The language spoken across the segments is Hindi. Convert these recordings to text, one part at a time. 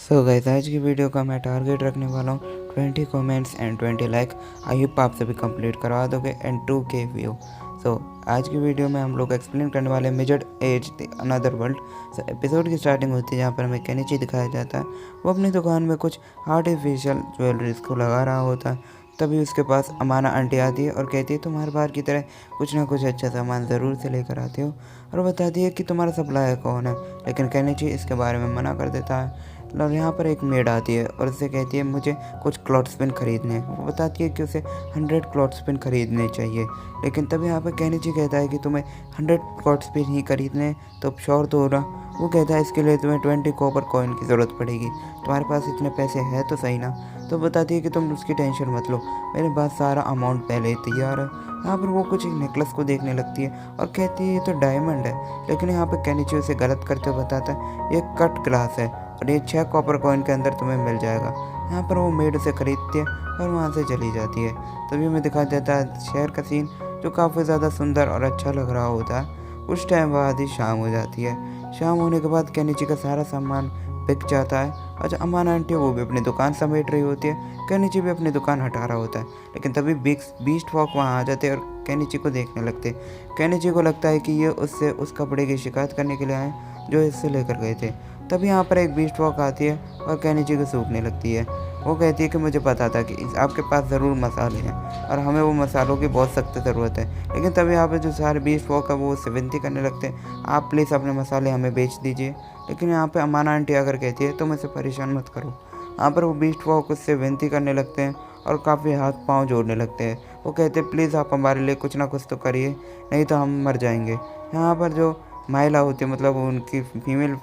सो गाइस, आज की वीडियो का मैं टारगेट रखने वाला हूँ 20 comments and 20 like. I hope आप सभी कंप्लीट करवा दोगे एंड 2K व्यू। सो आज की वीडियो में हम लोग एक्सप्लेन करने वाले missed as another world. So episode की स्टार्टिंग होती है जहाँ पर हमें केनिची दिखाया जाता है। वो अपनी दुकान में कुछ आर्टिफिशियल ज्वेलरीज को लगा रहा होता है। तभी उसके पास अमाना आंटी आती है और कहती है, तुम हर बार की तरह कुछ ना कुछ अच्छा सामान ज़रूर से लेकर आती हो, और बताती है कि तुम्हारा सप्लायर कौन है। लेकिन केनिची इसके बारे में मना कर देता है। और यहाँ पर एक मेड आती है और उससे कहती है मुझे कुछ क्लॉथ पिन खरीदने हैं। वो बताती है कि उसे 100 क्लॉथ पिन खरीदने चाहिए। लेकिन तब यहाँ पर केनिची कहता है कि तुम्हें 100 क्लॉथ पिन ही खरीदने हैं, तो श्योर तो हो रहा। वो कहता है इसके लिए तुम्हें 20 कॉपर कॉइन की ज़रूरत पड़ेगी। तुम्हारे पास इतने पैसे हैं तो सही ना। तो बताती है कि तुम उसकी टेंशन मत लो, मेरे पास सारा अमाउंट पहले ही तैयार है। यहाँ पर वो कुछ एक नेकलेस को देखने लगती है और कहती है ये तो डायमंड है। लेकिन यहाँ पर केनिची उसे गलत करते हुए बताता है ये कट ग्लास है और ये 6 कॉपर कॉइन के अंदर तुम्हें मिल जाएगा। यहाँ पर वो मेड उसे खरीदती है और वहाँ से चली जाती है। तभी हमें दिखाया जाता है शहर का सीन, जो काफ़ी ज़्यादा सुंदर और अच्छा लग रहा होता है। कुछ टाइम बाद ही शाम हो जाती है। शाम होने के बाद केनिची का सारा सामान बिक जाता है। अच्छा, अमाना आंटी वो भी अपनी दुकान समेट रही होती है, केनिची भी अपनी दुकान हटा रहा होता है। लेकिन तभी बीस्ट फॉक वहाँ आ जाते हैं और केनिची को देखने लगते। केनिची को लगता है कि ये उससे उस कपड़े की शिकायत करने के लिए आए जो इससे लेकर गए थे। तभी यहाँ पर एक बीस्ट वॉक आती है और केनिची को सूखने लगती है। वो कहती है कि मुझे पता था कि आपके पास ज़रूर मसाले हैं और हमें वो मसालों की बहुत सख्त ज़रूरत है। लेकिन तभी यहाँ पे जो सारे बीस्ट वॉक है वो उससे विनती करने लगते हैं, आप प्लीज़ अपने मसाले हमें बेच दीजिए। लेकिन यहाँ पे अमाना आंटी आकर कहती है तुम इसे परेशान मत करो। यहाँ पर वो बीस्ट वॉक उससे विनती करने लगते हैं और काफ़ी हाथ पाँव जोड़ने लगते हैं। वो कहते हैं प्लीज़ आप हमारे लिए कुछ ना कुछ तो करिए, नहीं तो हम मर जाएंगे। यहाँ पर जो महिला होती है, मतलब उनकी फीमेल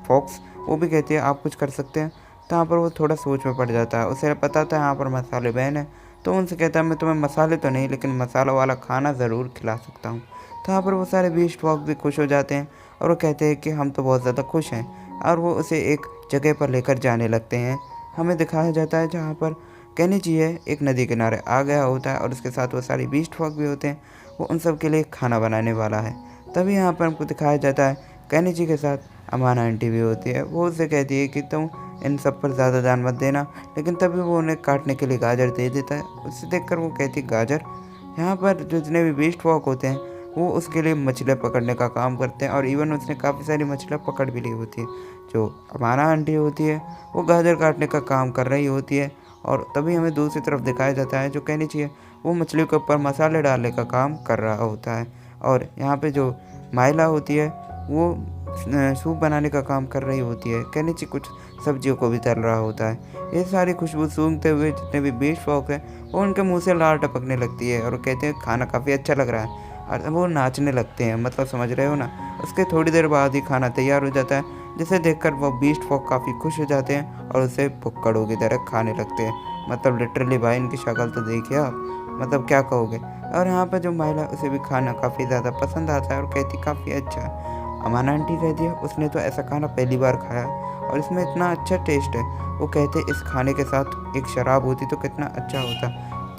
फॉक्स, वो भी कहती है आप कुछ कर सकते हैं। तो यहाँ पर वो थोड़ा सोच में पड़ जाता है। उसे पता था यहाँ पर मसाले बैन है, तो उनसे कहता है मैं तुम्हें मसाले तो नहीं लेकिन मसाला वाला खाना ज़रूर खिला सकता हूँ। तो यहाँ पर वो सारे बीस्ट फॉक्स भी खुश हो जाते हैं और वो कहते हैं कि हम तो बहुत ज़्यादा खुश हैं, और वो उसे एक जगह पर लेकर जाने लगते हैं। हमें दिखाया जाता है जहाँ पर केनिची है एक नदी किनारे आ गया होता है और उसके साथ वो सारे बीस्ट फॉक्स भी होते हैं। वो उन सब के लिए खाना बनाने वाला है। तभी यहाँ पर हमको दिखाया जाता है केनिची के साथ अमाना आंटी भी होती है। वो उससे कहती है कि तुम इन सब पर ज़्यादा ध्यान मत देना। लेकिन तभी वो उन्हें काटने के लिए गाजर दे देता है। उसे देखकर वो कहती है गाजर। यहाँ पर जितने भी बीस्ट वॉक होते हैं वो उसके लिए मछलियाँ पकड़ने का काम करते हैं और इवन उसने काफ़ी सारी मछलियाँ पकड़ भी ली होती है। जो अमाना आंटी होती है वो गाजर काटने का काम कर रही होती है। और तभी हमें दूसरी तरफ दिखाया जाता है जो केनिची है वो मछली के ऊपर मसाले डालने का काम कर रहा होता है। और यहाँ पे जो महिला होती है वो सूप बनाने का काम कर रही होती है। केनिची कुछ सब्जियों को भी तल रहा होता है। ये सारी खुशबू सूंघते हुए जितने भी बीस्ट फॉक है वो उनके मुंह से लार टपकने लगती है और कहते हैं खाना काफ़ी अच्छा लग रहा है, और वो नाचने लगते हैं। मतलब समझ रहे हो ना। उसके थोड़ी देर बाद ही खाना तैयार हो जाता है, जिसे देखकर वो बीस्ट फॉक काफ़ी खुश हो जाते हैं और उसे भुक्कड़ों की तरह खाने लगते हैं। मतलब लिटरली भाई इनकी शक्ल तो देखिए आप, मतलब क्या कहोगे। और यहाँ पर जो महिला उसे भी खाना काफ़ी ज़्यादा पसंद आता है और कहती काफ़ी अच्छा है। अमाना आंटी कहती है उसने तो ऐसा खाना पहली बार खाया और इसमें इतना अच्छा टेस्ट है। वो कहते इस खाने के साथ एक शराब होती तो कितना अच्छा होता।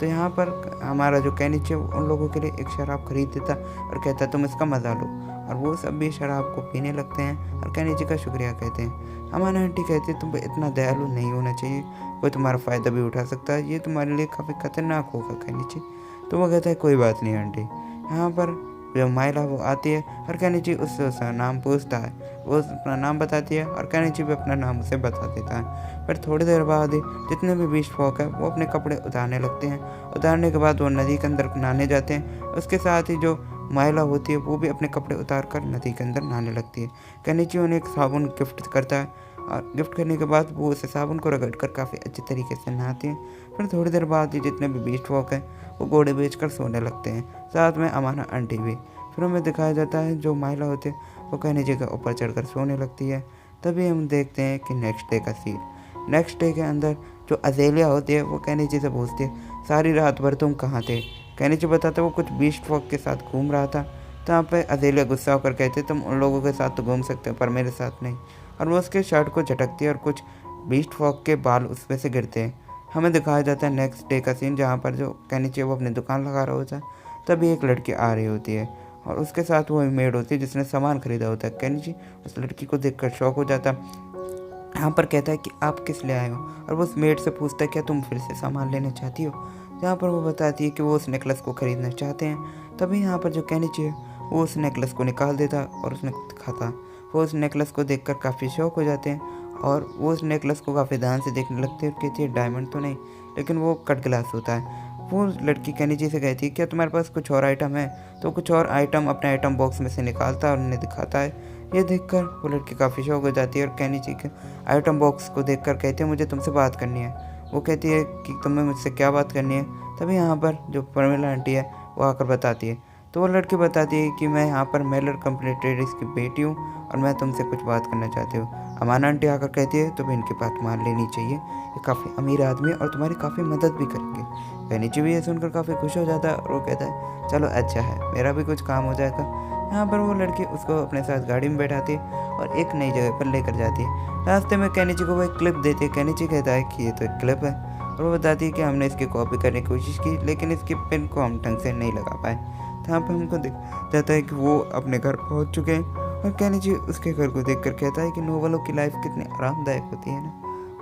तो यहाँ पर हमारा जो केनिची उन लोगों के लिए एक शराब खरीद देता और कहता तुम इसका मज़ा लो। और वो सब भी शराब को पीने लगते हैं और केनिची का शुक्रिया कहते हैं। अमाना आंटी कहती है तुम इतना दयालु नहीं होना चाहिए, कोई तुम्हारा फ़ायदा भी उठा सकता है, ये तुम्हारे लिए काफ़ी खतरनाक होगा केनिची। तो वो कहता है कोई बात नहीं आंटी। यहाँ पर जो महिला वो आती है और केनिची उससे उसका नाम पूछता है। वो अपना नाम बताती है और केनिची भी अपना नाम उसे बता देता है। फिर थोड़ी देर बाद ही जितने भी बीस्ट फॉक है वो अपने कपड़े उतारने लगते हैं। उतारने के बाद वो नदी के अंदर नहाने जाते हैं। उसके साथ ही जो महिला होती है वो भी अपने कपड़े उतार कर नदी के अंदर नहाने लगती है। केनिची उन्हें एक साबुन गिफ्ट करता है और गिफ्ट करने के बाद वो उसे साबुन को रगड़ कर काफ़ी अच्छे तरीके से नहाती है। फिर थोड़ी देर बाद ही जितने भी बीस्ट फॉक हैं वो घोड़े बेचकर सोने लगते हैं, साथ में अमाना आंटी भी। फिर हमें दिखाया जाता है जो महिला होती है वो केनिची के ऊपर चढ़कर सोने लगती है। तभी हम देखते हैं कि नेक्स्ट डे का सीन। नेक्स्ट डे के अंदर जो अजेलिया होती है वो केनिची से पूछती है सारी रात भर तुम कहाँ थे। केनिची बताता है वो कुछ बीस्ट फॉक के साथ घूम रहा था। तो यहाँ पे अजेलिया गुस्सा होकर कहते तुम उन लोगों के साथ तो घूम सकते हो पर मेरे साथ नहीं। और वो उसके शर्ट को झटकती है और कुछ बीस्ट फॉक के बाल उस पर से गिरते हैं। हमें दिखाया जाता है नेक्स्ट डे का सीन जहाँ पर जो केनिची वो अपनी दुकान लगा रहा होता है। तभी एक लड़की आ रही होती है और उसके साथ वो मेड होती है जिसने सामान खरीदा होता है। केनिची उस लड़की को देखकर शॉक हो जाता है यहाँ पर कहता है कि आप किस लिए आए हो, और वो उस मेड से पूछता है क्या तुम फिर से सामान लेना चाहती हो। यहाँ पर वो बताती है कि वो उस नेकलेस को ख़रीदना चाहते हैं। तभी यहाँ पर जो केनिची है वो उस नेकलेस को निकाल देता और उसने दिखाता। वो उस नेकलेस को देखकर काफ़ी शौक हो जाते हैं और वो उस नेकलेस को काफ़ी ध्यान से देखने लगते हैं और कहती है डायमंड तो नहीं, लेकिन वो कट ग्लास होता है। वो लड़की केनिची से कहती है क्या तुम्हारे पास कुछ और आइटम है, तो कुछ और आइटम अपने आइटम बॉक्स में से निकालता है और उन्हें दिखाता है। ये देखकर वो लड़की काफ़ी शौक हो जाती है और केनिची के आइटम बॉक्स को देखकर कहती है मुझे तुमसे बात करनी है। वो कहती है कि तुम्हें मुझसे क्या बात करनी है। तभी यहाँ पर जो प्रमिला आंटी है वो आकर बताती है। तो वो लड़की बताती है कि मैं यहाँ पर मेलर कंपनी ट्रेडर्स की बेटी हूँ और मैं तुमसे कुछ बात करना चाहती हूँ। अमाना आंटी आकर कहती है तुम्हें इनकी बात मान लेनी चाहिए, ये काफ़ी अमीर आदमी है और तुम्हारी काफ़ी मदद भी करेंगे। केनिची भी ये सुनकर काफ़ी खुश हो जाता है और वो कहता है चलो अच्छा है, मेरा भी कुछ काम हो जाएगा। यहाँ पर वो लड़की उसको अपने साथ गाड़ी में बैठाती है और एक नई जगह पर लेकर जाती है। रास्ते में केनिची को वो एक क्लिप देती है। केनिची कहता है कि ये तो एक क्लिप है, और वो बताती है कि हमने इसकी कॉपी करने की कोशिश की लेकिन इसकी पिन को हम ढंग से नहीं लगा पाए। तो यहाँ पर हमको दिख जाता है कि वो अपने घर पहुँच चुके हैं और केनिची उसके घर को देखकर कहता है कि नोवेलों की लाइफ कितनी आरामदायक होती है ना,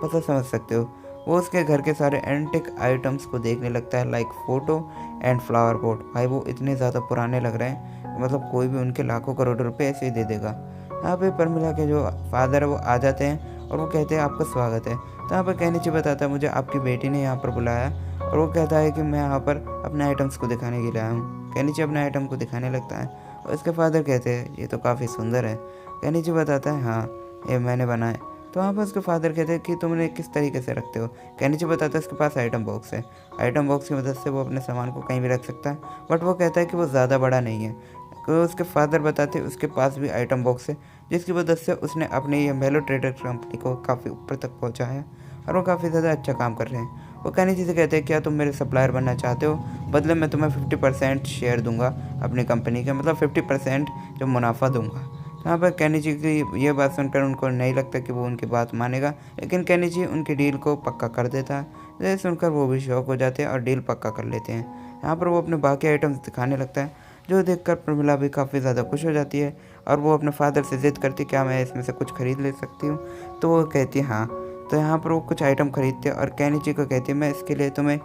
पता समझ सकते हो। वो उसके घर के सारे एंटिक आइटम्स को देखने लगता है, like photo and flower pot. भाई वो इतने ज़्यादा पुराने लग रहे हैं, मतलब कोई भी उनके लाखों करोड़ों रुपए ऐसे ही दे देगा। यहाँ पे प्रमिला के जो फादर है वो आ जाते हैं और वो कहते हैं आपका स्वागत है। तो यहाँ पर केनिची बताता है मुझे आपकी बेटी ने यहाँ पर बुलाया, और वो कहता है कि मैं यहाँ पर अपने आइटम्स को दिखाने के लिए आया हूँ। केनिची अपने आइटम को दिखाने लगता है और उसके फादर कहते हैं ये तो काफ़ी सुंदर है। केनिची बताता है हाँ ये मैंने बनाए। तो वहाँ पर उसके फादर कहते हैं कि तुमने किस तरीके से रखते हो। केनिची बताता है उसके पास आइटम बॉक्स है, आइटम बॉक्स की मदद से वो अपने सामान को कहीं भी रख सकता है, बट वो कहता है कि वो ज़्यादा बड़ा नहीं है। तो उसके फादर बताते हैं उसके पास भी आइटम बॉक्स है, जिसकी मदद से उसने अपनी ये मेलो ट्रेडर कंपनी को काफ़ी ऊपर तक पहुँचाया और वो काफ़ी ज़्यादा अच्छा काम कर रहे हैं। वो केनिची से कहते हैं क्या तुम मेरे सप्लायर बनना चाहते हो, बदले में तुम्हें 50% शेयर दूंगा अपनी कंपनी के, मतलब 50% जो मुनाफा दूंगा। यहाँ पर केनिची की ये बात सुनकर उनको नहीं लगता कि वो उनकी बात मानेगा, लेकिन केनिची उनकी डील को पक्का कर देता है। जैसे सुनकर वो भी शौक हो जाते हैं और डील पक्का कर लेते हैं। यहाँ पर वो अपने बाकी आइटम्स दिखाने लगता है, जो देखकर प्रमिला भी काफ़ी ज़्यादा खुश हो जाती है और वो अपने फादर से ज़िद करती है क्या मैं इसमें से कुछ खरीद ले सकती हूँ। तो वो कहती है हाँ। तो यहाँ पर वो कुछ आइटम खरीदते हैं और केनिची को कहती है मैं इसके लिए तुम्हें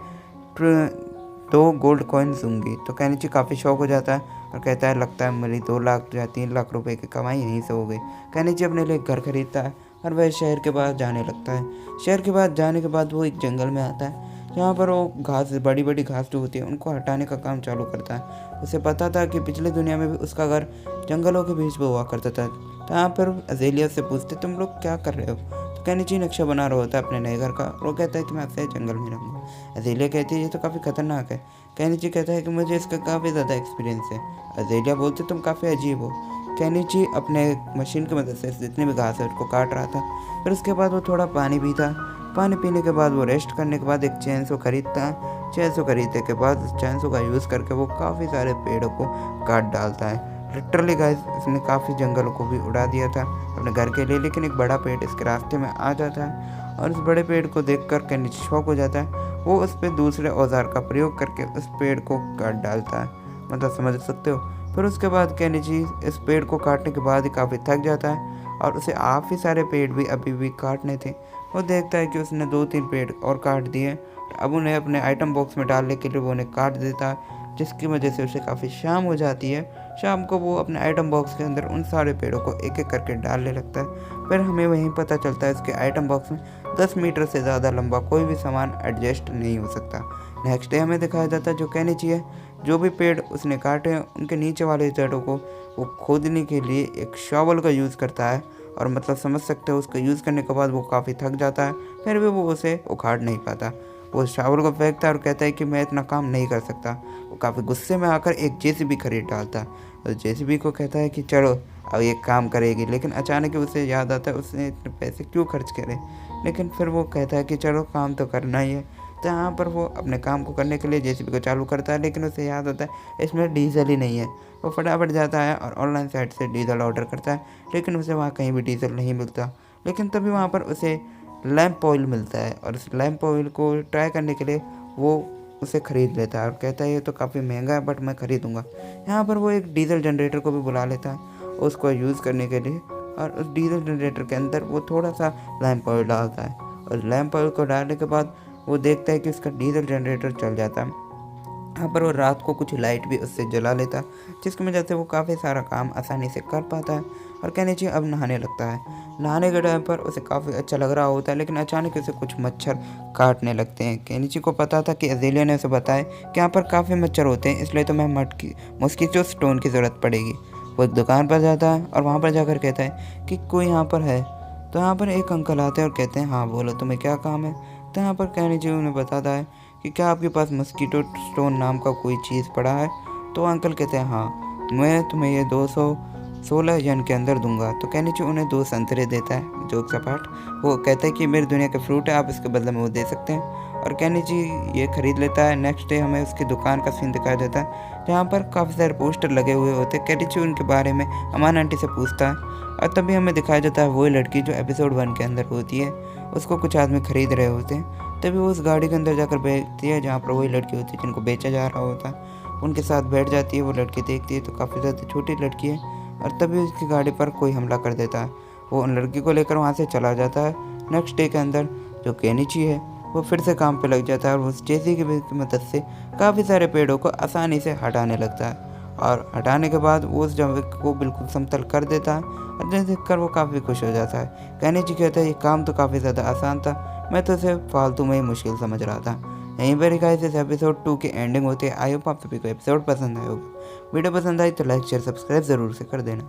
2 गोल्ड कॉइन्स दूंगी। तो केनिची काफ़ी शौक हो जाता है और कहता है लगता है मेरी 2 लाख या 3 लाख रुपए की कमाई यहीं से हो गई। केनिची अपने लिए घर खरीदता है और वह शहर के बाहर जाने लगता है। शहर के बाहर जाने के बाद वो एक जंगल में आता है, जहाँ पर वो घास बड़ी बड़ी घास जो होती है उनको हटाने का काम चालू करता है। उसे पता था कि पिछले दुनिया में भी उसका घर जंगलों के बीच में हुआ करता था। तो यहाँ पर अजेलिया से पूछते तुम लोग क्या कर रहे हो। तो केनिची नक्शा बना रहा होता है अपने नए घर का, वो कहता है कि मैं आपसे जंगल में रहूँगा। अजेलिया कहती है ये तो काफ़ी खतरनाक है। केनिची कहता है कि मुझे इसका काफ़ी ज़्यादा एक्सपीरियंस है। अजेलिया बोलते तुम काफ़ी अजीब हो। केनिची अपने मशीन की मदद से जितनी भी घास है उसको काट रहा था। फिर उसके बाद वो थोड़ा पानी पीता। पानी पीने के बाद वो रेस्ट करने के बाद एक चैनसो खरीदता है। चैनसो खरीदने के बाद उस चैनसो का यूज़ करके वो काफ़ी सारे पेड़ों को काट डालता है। लिटरली गाइस इसने काफ़ी जंगलों को भी उड़ा दिया था अपने घर के लिए, लेकिन एक बड़ा पेड़ इसके रास्ते में आ जाता है और उस बड़े पेड़ को देखकर केनिची शॉक हो जाता है। वो उस पर दूसरे औजार का प्रयोग करके उस पेड़ को काट डालता है, मतलब समझ सकते हो। फिर उसके बाद केनिची इस पेड़ को काटने के बाद ही काफ़ी थक जाता है और उसे काफ़ी सारे पेड़ भी अभी भी काटने थे। वो देखता है कि उसने 2-3 पेड़ और काट दिए, अब उन्हें अपने आइटम बॉक्स में डालने के लिए वो उन्हें काट देता है, जिसकी वजह से उसे काफ़ी शाम हो जाती है। शाम को वो अपने आइटम बॉक्स के अंदर उन सारे पेड़ों को एक एक करके डालने लगता है। फिर हमें वहीं पता चलता है इसके आइटम बॉक्स में 10 मीटर से ज़्यादा लंबा कोई भी सामान एडजस्ट नहीं हो सकता। नेक्स्ट डे हमें दिखाया जाता है जो केनिची है जो भी पेड़ उसने काटे हैं उनके नीचे वाले जड़ों को वो खोदने के लिए एक शॉवल का यूज़ करता है, और मतलब समझ सकते हो उसका यूज़ करने के बाद वो काफ़ी थक जाता है, फिर भी वो उसे उखाड़ नहीं पाता। वो शावल को फेंकता है और कहता है कि मैं इतना काम नहीं कर सकता। वो काफ़ी गुस्से में आकर एक जेसीबी खरीद डालता है और जेसीबी को कहता है कि चलो अब ये काम करेगी, लेकिन अचानक ही उसे याद आता है उसने इतने पैसे क्यों खर्च करे। लेकिन फिर वो कहता है कि चलो काम तो करना ही है। तो यहाँ पर वो अपने काम को करने के लिए जेसीबी को चालू करता है, लेकिन उसे याद आता है इसमें डीजल ही नहीं है। वो फटाफट जाता है और ऑनलाइन साइट से डीजल ऑर्डर करता है, लेकिन उसे वहाँ कहीं भी डीजल नहीं मिलता। लेकिन तभी वहाँ पर उसे लैंप ऑयल मिलता है और उस लैंप ऑयल को ट्राई करने के लिए वो उसे ख़रीद लेता है और कहता है ये तो काफ़ी महंगा है बट मैं ख़रीदूँगा। यहाँ पर वो एक डीजल जनरेटर को भी बुला लेता है, उसको यूज़ करने के लिए और उस डीजल जनरेटर के अंदर वो थोड़ा सा लैंप ऑयल डालता है और लैंप ऑयल को डालने के बाद वो देखता है कि उसका डीजल जनरेटर चल जाता है। यहाँ पर वो रात को कुछ लाइट भी उससे जला लेता है, जिसकी वजह से वो काफ़ी सारा काम आसानी से कर पाता है। और कहनीची अब नहाने लगता है। नहाने के टाइम पर उसे काफ़ी अच्छा लग रहा होता है, लेकिन अचानक उसे कुछ मच्छर काटने लगते हैं। केनिची को पता था कि अजेलिया ने उसे बताया कि यहाँ पर काफ़ी मच्छर होते हैं, इसलिए तो मैं मॉस्किटो स्टोन की ज़रूरत पड़ेगी। वो एक दुकान पर जाता है और वहाँ पर जाकर कहता है कि कोई यहाँ पर है। तो यहाँ पर एक अंकल आते हैं और कहते हैं, हाँ बोलो तुम्हें क्या काम है। तो यहाँ पर केनिची उन्हें बताता है कि क्या आपके पास मस्कीटो स्टोन नाम का कोई चीज़ पड़ा है। तो अंकल कहते हैं, हाँ मैं तुम्हें ये 216 यन के अंदर दूंगा। तो केनिची उन्हें 2 संतरे देता है जोक सपाट। वो कहता है कि मेरी दुनिया के फ्रूट है, आप इसके बदले में वो दे सकते हैं। और केनिची ये खरीद लेता है। नेक्स्ट डे हमें उसकी दुकान का सीन दिखाया जाता है, जहाँ पर काफ़ी सारे पोस्टर लगे हुए होते हैं। केनिची उनके बारे में अमान आंटी से पूछता है और तभी हमें दिखाया जाता है वही लड़की जो एपिसोड 1 के अंदर होती है। उसको कुछ आदमी खरीद रहे होते हैं, तभी वो उस गाड़ी के अंदर जाकर बैठती है जहाँ पर वही लड़की होती है जिनको बेचा जा रहा होता है। उनके साथ बैठ जाती है। वो लड़की देखती है तो काफ़ी ज़्यादा छोटी लड़की है और तभी उसकी गाड़ी पर कोई हमला कर देता है। वो उन लड़की को लेकर वहाँ से चला जाता है। नेक्स्ट डे के अंदर जो केनिची है वो फिर से काम पे लग जाता है और उस जेसी की मदद से काफ़ी सारे पेड़ों को आसानी से हटाने लगता है। और हटाने के बाद वो उस जगह को बिल्कुल समतल कर देता है और जिसे देखकर वो काफ़ी खुश हो जाता है। केनिची कहता है ये काम तो काफ़ी ज़्यादा आसान था, मैं तो इसे फालतू में ही मुश्किल समझ रहा था। यहीं पर गाइस इस एपिसोड 2 की एंडिंग होती है। आई होप आप सभी को एपिसोड पसंद आया होगा। वीडियो पसंद आई तो लाइक शेयर सब्सक्राइब ज़रूर से कर देना।